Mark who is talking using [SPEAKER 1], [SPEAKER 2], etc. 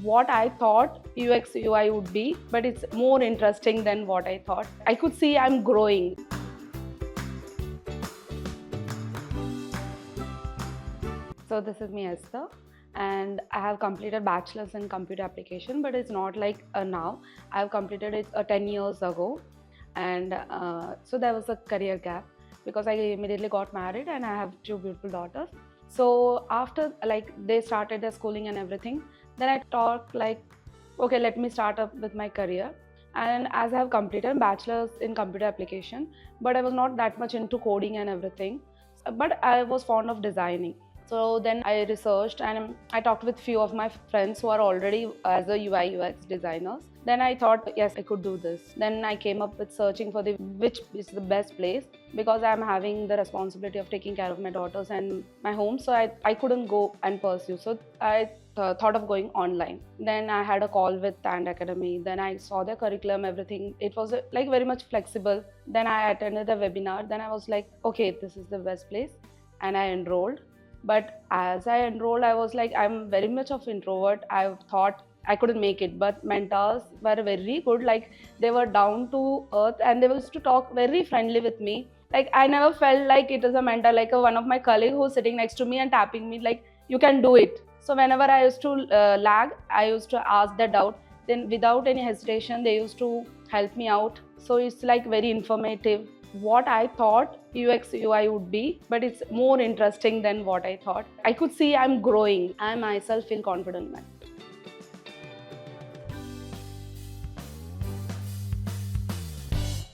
[SPEAKER 1] what I thought UX UI would be, but it's more interesting than what I thought. I could see I'm growing. So this is me, Esther, and I have completed bachelor's in computer application, but it's not like now. I've completed it 10 years ago, and so there was a career gap because I immediately got married and I have two beautiful daughters. So after like they started their schooling and everything, then I thought like, okay, let me start up with my career. And as I have completed bachelor's in computer application, but I was not that much into coding and everything, but I was fond of designing. So then I researched and I talked with few of my friends who are already as a UI UX designers. Then I thought, yes, I could do this. Then I came up with searching for the which is the best place because I'm having the responsibility of taking care of my daughters and my home. So I couldn't go and pursue. So I thought of going online. Then I had a call with Tand Academy. Then I saw their curriculum, everything. It was like very much flexible. Then I attended the webinar. Then I was like, okay, this is the best place. And I enrolled. But as I enrolled, I was like, I'm very much of introvert. I thought I couldn't make it, but mentors were very good. Like they were down to earth and they used to talk very friendly with me. Like I never felt like it is a mentor, like one of my colleagues who's sitting next to me and tapping me like, you can do it. So whenever I used to lag, I used to ask the doubt. Then without any hesitation, they used to help me out. So it's like very informative. What I thought UX UI would be, but it's more interesting than what I thought. I could see I'm growing. I myself feel confident now.